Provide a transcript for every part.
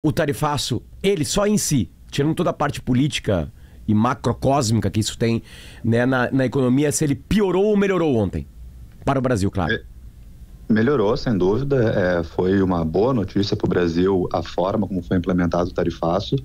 o tarifaço, ele só em si, tirando toda a parte política e macrocósmica que isso tem, né, na economia, se ele piorou ou melhorou ontem? Para o Brasil, claro. Melhorou, sem dúvida. Foi uma boa notícia para o Brasil a forma como foi implementado o tarifaço.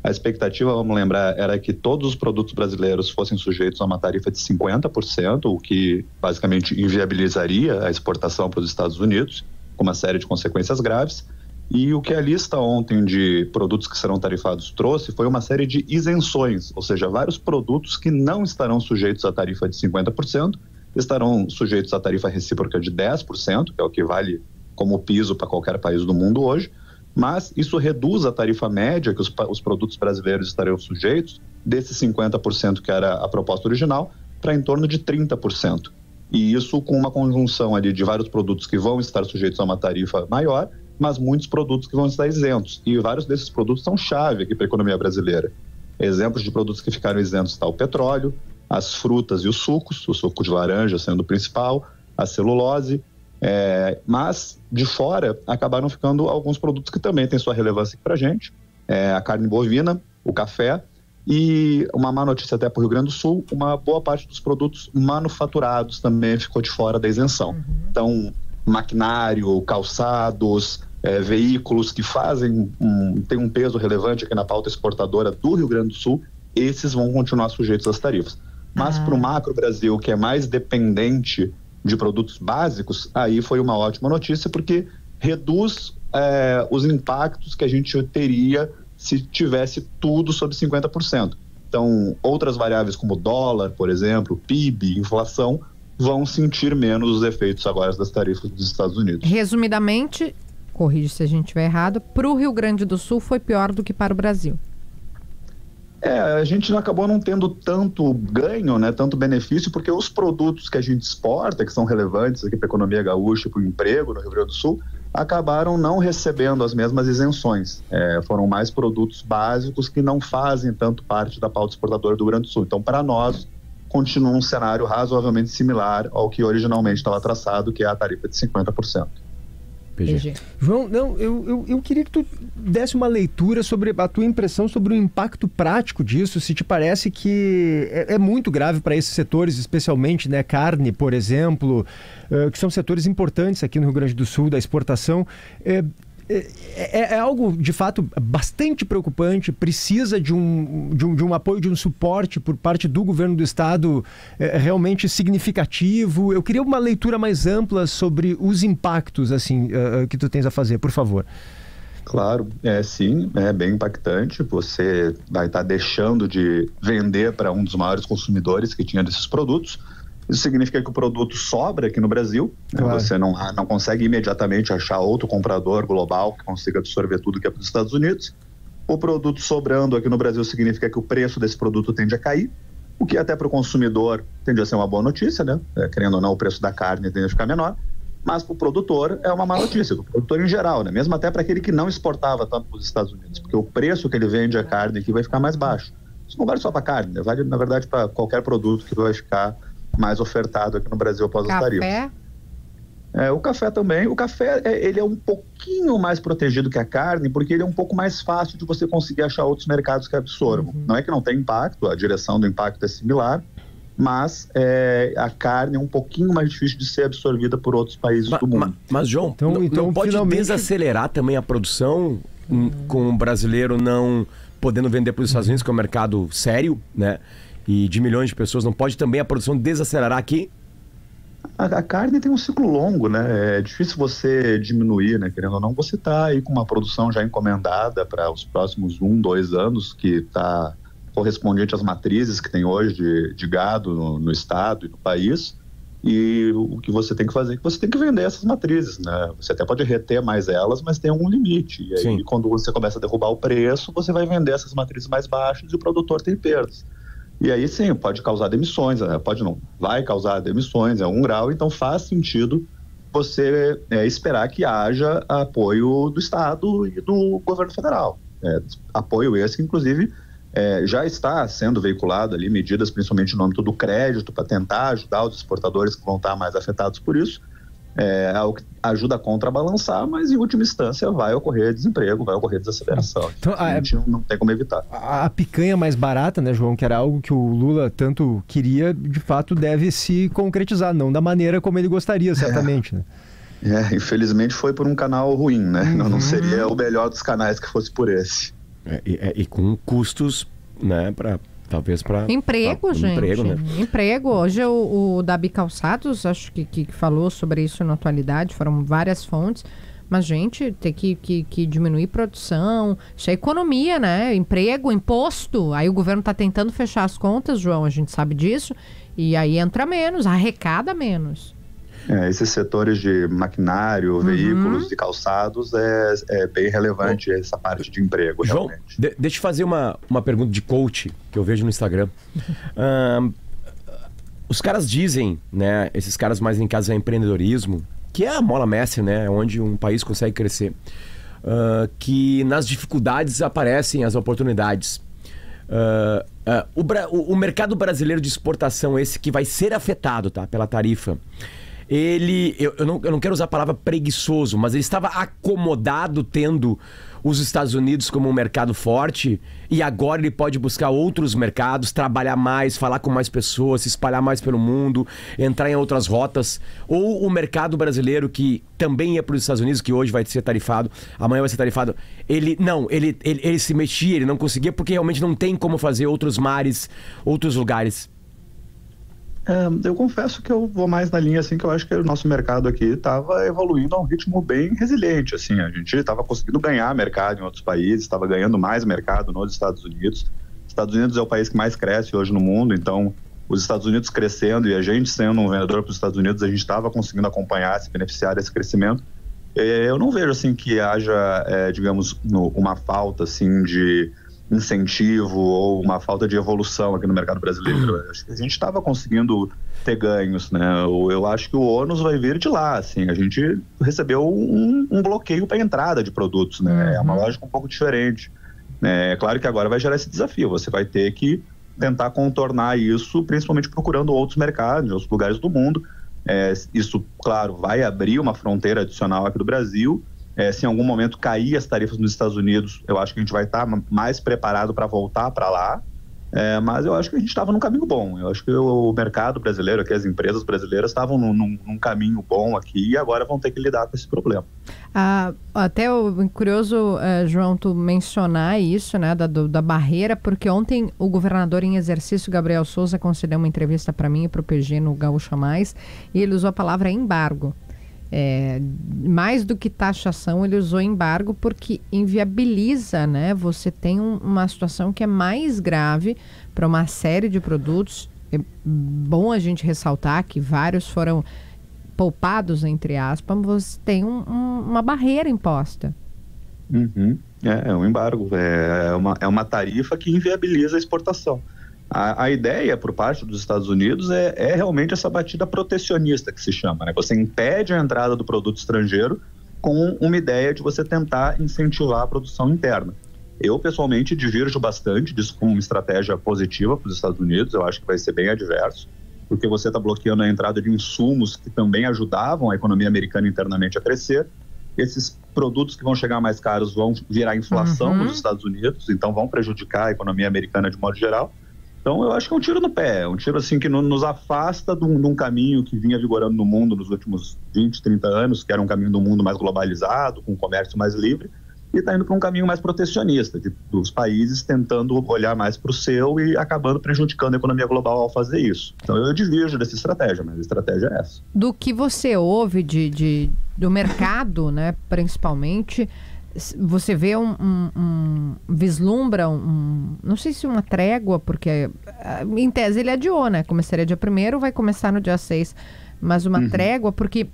A expectativa, vamos lembrar, era que todos os produtos brasileiros fossem sujeitos a uma tarifa de 50%, o que basicamente inviabilizaria a exportação para os Estados Unidos, com uma série de consequências graves. E o que a lista ontem de produtos que serão tarifados trouxe foi uma série de isenções, ou seja, vários produtos que não estarão sujeitos à tarifa de 50%, estarão sujeitos à tarifa recíproca de 10%, que é o que vale como piso para qualquer país do mundo hoje, mas isso reduz a tarifa média que os produtos brasileiros estarão sujeitos, desses 50% que era a proposta original, para em torno de 30%. E isso com uma conjunção ali de vários produtos que vão estar sujeitos a uma tarifa maior, mas muitos produtos que vão estar isentos. E vários desses produtos são chave aqui para a economia brasileira. Exemplos de produtos que ficaram isentos está o petróleo, as frutas e os sucos, o suco de laranja sendo o principal, a celulose, mas de fora acabaram ficando alguns produtos que também têm sua relevância aqui para a gente, a carne bovina, o café e uma má notícia até para o Rio Grande do Sul, uma boa parte dos produtos manufaturados também ficou de fora da isenção. Então, maquinário, calçados, veículos que têm um peso relevante aqui na pauta exportadora do Rio Grande do Sul, esses vão continuar sujeitos às tarifas. Mas para o macro Brasil, que é mais dependente de produtos básicos, aí foi uma ótima notícia, porque reduz os impactos que a gente teria se tivesse tudo sob 50%. Então, outras variáveis como dólar, por exemplo, PIB, inflação, vão sentir menos os efeitos agora das tarifas dos Estados Unidos. Resumidamente, corrige se a gente estiver errado, para o Rio Grande do Sul foi pior do que para o Brasil. A gente acabou não tendo tanto ganho, né, tanto benefício, porque os produtos que a gente exporta, que são relevantes aqui para a economia gaúcha e para o emprego no Rio Grande do Sul, acabaram não recebendo as mesmas isenções. Foram mais produtos básicos que não fazem tanto parte da pauta exportadora do Rio Grande do Sul. Então, para nós, continua um cenário razoavelmente similar ao que originalmente estava traçado, que é a tarifa de 50%. PG. João, eu queria que tu desse uma leitura sobre a tua impressão sobre o impacto prático disso, se te parece que é muito grave para esses setores, especialmente, né, carne, por exemplo, que são setores importantes aqui no Rio Grande do Sul, da exportação. É algo, de fato, bastante preocupante, precisa de um apoio, de um suporte por parte do governo do estado realmente significativo. Eu queria uma leitura mais ampla sobre os impactos assim, que tu tens a fazer, por favor. Claro, sim, é bem impactante. Você vai estar deixando de vender para um dos maiores consumidores que tinha desses produtos. Isso significa que o produto sobra aqui no Brasil, claro. Você não consegue imediatamente achar outro comprador global que consiga absorver tudo que é para os Estados Unidos. O produto sobrando aqui no Brasil significa que o preço desse produto tende a cair, o que até para o consumidor tende a ser uma boa notícia, né? Querendo ou não, o preço da carne tende a ficar menor, mas para o produtor é uma má notícia, o produtor em geral, né? Mesmo até para aquele que não exportava tanto para os Estados Unidos, porque o preço que ele vende a carne aqui vai ficar mais baixo. Isso não vale só para carne, vale na verdade para qualquer produto que vai ficar mais ofertado aqui no Brasil após as tarifas. O café também. O café ele é um pouquinho mais protegido que a carne, porque ele é um pouco mais fácil de você conseguir achar outros mercados que absorvam. Não é que não tem impacto, a direção do impacto é similar, mas a carne é um pouquinho mais difícil de ser absorvida por outros países do mundo. Mas João, não pode desacelerar também a produção com o brasileiro não podendo vender para os Estados Unidos, que é um mercado sério, né? E de milhões de pessoas, não pode também a produção desacelerar aqui? A carne tem um ciclo longo, né? É difícil você diminuir, né? Querendo ou não, você está aí com uma produção já encomendada para os próximos 1-2 anos, que está correspondente às matrizes que tem hoje de gado no estado e no país. E o que você tem que fazer é que você tem que vender essas matrizes, né? Você até pode reter mais elas, mas tem um limite. E aí, quando você começa a derrubar o preço, você vai vender essas matrizes mais baixas e o produtor tem perdas. E aí sim, pode causar demissões, vai causar demissões, é 1 grau, então faz sentido você esperar que haja apoio do Estado e do governo federal. Apoio esse que, inclusive, já está sendo veiculado ali, medidas principalmente no âmbito do crédito, para tentar ajudar os exportadores que vão estar mais afetados por isso. algo que ajuda a contrabalançar, mas em última instância vai ocorrer desemprego, vai ocorrer desaceleração. Então, a gente não tem como evitar. A picanha mais barata, né, João, que era algo que o Lula tanto queria, de fato deve se concretizar, não da maneira como ele gostaria, certamente, né? Infelizmente foi por um canal ruim, né? Não seria o melhor dos canais que fosse por esse. E com custos, né, talvez para emprego, gente. Emprego, né? Emprego. Hoje o Dabi Calçados, acho que falou sobre isso na atualidade, foram várias fontes. Mas, gente, tem que diminuir produção, isso é economia, né? Emprego, imposto. Aí o governo está tentando fechar as contas, João, a gente sabe disso. E aí entra menos, arrecada menos. Esses setores de maquinário, veículos e calçados é bem relevante essa parte de emprego, João, realmente. Deixa eu fazer uma pergunta de coach que eu vejo no Instagram. Os caras dizem, né, esses caras mais em casa é empreendedorismo, que é a mola mestre, né, onde um país consegue crescer, que nas dificuldades aparecem as oportunidades. O mercado brasileiro de exportação, esse que vai ser afetado, tá, pela tarifa, eu não quero usar a palavra preguiçoso, mas ele estava acomodado tendo os Estados Unidos como um mercado forte e agora ele pode buscar outros mercados, trabalhar mais, falar com mais pessoas, se espalhar mais pelo mundo, entrar em outras rotas. Ou o mercado brasileiro que também ia para os Estados Unidos, que hoje vai ser tarifado, amanhã vai ser tarifado, ele se mexia, ele não conseguia porque realmente não tem como fazer outros mares, outros lugares. Eu confesso que eu vou mais na linha, assim, que eu acho que o nosso mercado aqui estava evoluindo a um ritmo bem resiliente, assim, a gente estava conseguindo ganhar mercado em outros países, estava ganhando mais mercado nos Estados Unidos. Estados Unidos é o país que mais cresce hoje no mundo, então os Estados Unidos crescendo e a gente sendo um vendedor para os Estados Unidos, a gente estava conseguindo acompanhar, se beneficiar desse crescimento. Eu não vejo, assim, que haja, digamos, uma falta, assim, de incentivo ou uma falta de evolução aqui no mercado brasileiro. Acho que a gente estava conseguindo ter ganhos, né? Eu acho que o ônus vai vir de lá, assim. A gente recebeu um bloqueio para a entrada de produtos, né? É uma lógica um pouco diferente. É claro que agora vai gerar esse desafio. Você vai ter que tentar contornar isso, principalmente procurando outros mercados, outros lugares do mundo. Isso, claro, vai abrir uma fronteira adicional aqui do Brasil. Se em algum momento cair as tarifas nos Estados Unidos, eu acho que a gente vai estar mais preparado para voltar para lá, mas eu acho que a gente estava num caminho bom. Eu acho que o mercado brasileiro, aqui, as empresas brasileiras estavam num caminho bom aqui e agora vão ter que lidar com esse problema. Até curioso, João, tu mencionar isso, né, da barreira, porque ontem o governador em exercício, Gabriel Souza, concedeu uma entrevista para mim e para o PG no Gaúcha Mais, e ele usou a palavra embargo. Mais do que taxação, ele usou embargo porque inviabiliza, né? Você tem uma situação que é mais grave para uma série de produtos. É bom a gente ressaltar que vários foram poupados, entre aspas, mas você tem uma barreira imposta. É um embargo, é uma tarifa que inviabiliza a exportação. A ideia, por parte dos Estados Unidos, é realmente essa batida protecionista que se chama, né? Você impede a entrada do produto estrangeiro com uma ideia de você tentar incentivar a produção interna. Eu, pessoalmente, divirjo bastante disso como uma estratégia positiva para os Estados Unidos. Eu acho que vai ser bem adverso, porque você está bloqueando a entrada de insumos que também ajudavam a economia americana internamente a crescer. Esses produtos que vão chegar mais caros vão virar inflação nos Estados Unidos, então vão prejudicar a economia americana de modo geral. Então, eu acho que é um tiro no pé, um tiro assim que nos afasta de um caminho que vinha vigorando no mundo nos últimos 20, 30 anos, que era um caminho do mundo mais globalizado, com comércio mais livre, e está indo para um caminho mais protecionista, dos países tentando olhar mais para o seu e acabando prejudicando a economia global ao fazer isso. Então, eu divirjo dessa estratégia, mas a estratégia é essa. Do que você ouve do mercado, né, principalmente, você vê vislumbra não sei se uma trégua, porque em tese ele adiou, né? Começaria dia 1º, vai começar no dia 6, mas uma trégua, porque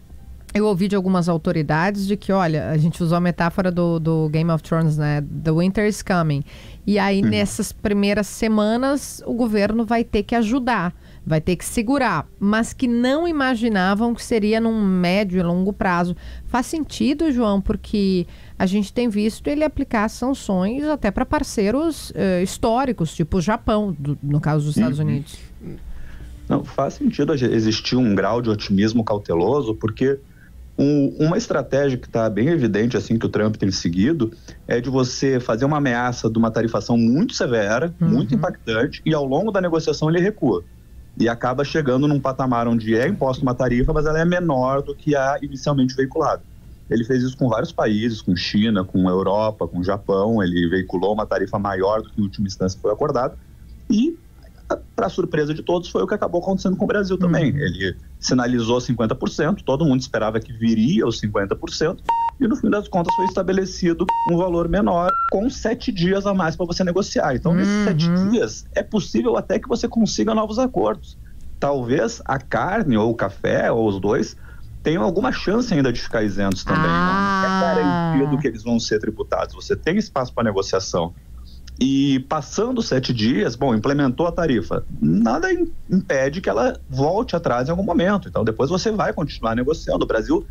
eu ouvi de algumas autoridades de que, olha, a gente usou a metáfora do Game of Thrones, né? The winter is coming. E aí, nessas primeiras semanas, o governo vai ter que ajudar, vai ter que segurar, mas que não imaginavam que seria num médio e longo prazo. Faz sentido, João, porque a gente tem visto ele aplicar sanções até para parceiros históricos, tipo o Japão, no caso dos Estados Unidos. Não, faz sentido existir um grau de otimismo cauteloso, porque Uma estratégia que está bem evidente, assim, que o Trump tem seguido, é de você fazer uma ameaça de uma tarifação muito severa, muito impactante, e ao longo da negociação ele recua. E acaba chegando num patamar onde é imposta uma tarifa, mas ela é menor do que a inicialmente veiculada. Ele fez isso com vários países, com China, com Europa, com Japão. Ele veiculou uma tarifa maior do que em última instância foi acordado. E, para surpresa de todos, foi o que acabou acontecendo com o Brasil também. Ele sinalizou 50%, todo mundo esperava que viria os 50%, e no fim das contas foi estabelecido um valor menor com 7 dias a mais para você negociar. Então, nesses 7 dias, é possível até que você consiga novos acordos. Talvez a carne ou o café, ou os dois, tenham alguma chance ainda de ficar isentos também. Não é garantido que eles vão ser tributados. Você tem espaço para negociação. E passando 7 dias, implementou a tarifa. Nada impede que ela volte atrás em algum momento. Então, depois você vai continuar negociando. O Brasil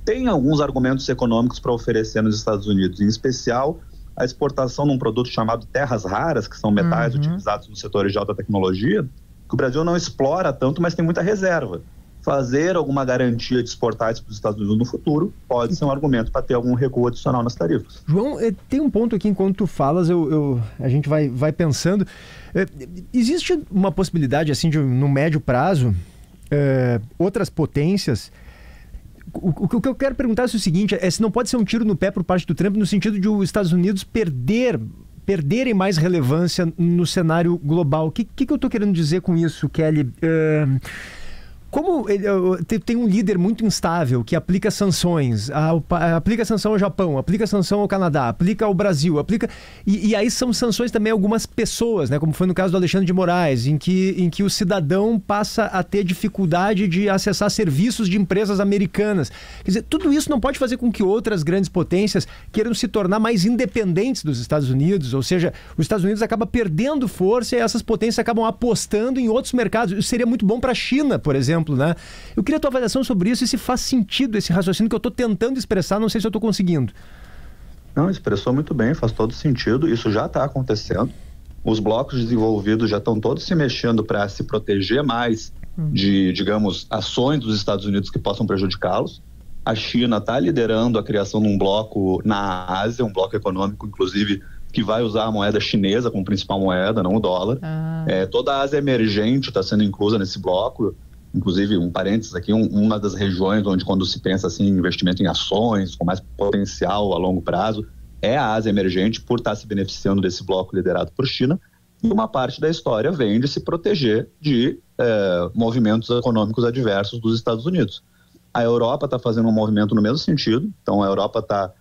tem alguns argumentos econômicos para oferecer nos Estados Unidos, em especial a exportação de um produto chamado terras raras, que são metais utilizados nos setores de alta tecnologia, que o Brasil não explora tanto, mas tem muita reserva. Fazer alguma garantia de exportar isso para os Estados Unidos no futuro pode ser um argumento para ter algum recuo adicional nas tarifas. João, tem um ponto aqui, enquanto tu falas, a gente vai pensando. Existe uma possibilidade, assim, no médio prazo, outras potências... O que eu quero perguntar é o seguinte, se não pode ser um tiro no pé por parte do Trump, no sentido de os Estados Unidos perderem mais relevância no cenário global. O que eu estou querendo dizer com isso, Kelly? Como tem um líder muito instável que aplica sanções, aplica sanção ao Japão, aplica sanção ao Canadá, aplica ao Brasil, e aí são sanções também a algumas pessoas, né? Como foi no caso do Alexandre de Moraes, em que o cidadão passa a ter dificuldade de acessar serviços de empresas americanas. Quer dizer, tudo isso não pode fazer com que outras grandes potências queiram se tornar mais independentes dos Estados Unidos, ou seja, os Estados Unidos acabam perdendo força e essas potências acabam apostando em outros mercados. Isso seria muito bom para a China, por exemplo. Né? Eu queria a tua avaliação sobre isso e se faz sentido esse raciocínio que eu estou tentando expressar, não sei se eu estou conseguindo. Não, expressou muito bem, faz todo sentido, isso já está acontecendo. Os blocos desenvolvidos já estão todos se mexendo para se proteger mais de, digamos, ações dos Estados Unidos que possam prejudicá-los. A China está liderando a criação de um bloco na Ásia, um bloco econômico, inclusive, que vai usar a moeda chinesa como principal moeda, não o dólar. Toda a Ásia emergente está sendo inclusa nesse bloco. Inclusive, um parênteses aqui, uma das regiões onde, quando se pensa assim, em investimento em ações com mais potencial a longo prazo, é a Ásia emergente, por estar se beneficiando desse bloco liderado por China. E uma parte da história vem de se proteger de movimentos econômicos adversos dos Estados Unidos. A Europa está fazendo um movimento no mesmo sentido. Então, a Europa está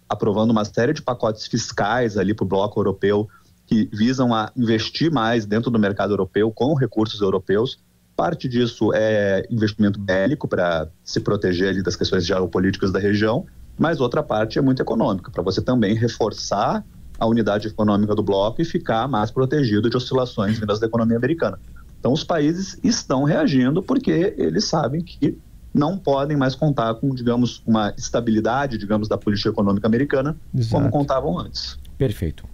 aprovando uma série de pacotes fiscais ali para o bloco europeu que visam a investir mais dentro do mercado europeu com recursos europeus. Parte disso é investimento bélico para se proteger ali das questões geopolíticas da região, mas outra parte é muito econômica, para você também reforçar a unidade econômica do bloco e ficar mais protegido de oscilações vindas da economia americana. Então os países estão reagindo porque eles sabem que não podem mais contar com, digamos, uma estabilidade, digamos, da política econômica americana, como contavam antes. Perfeito.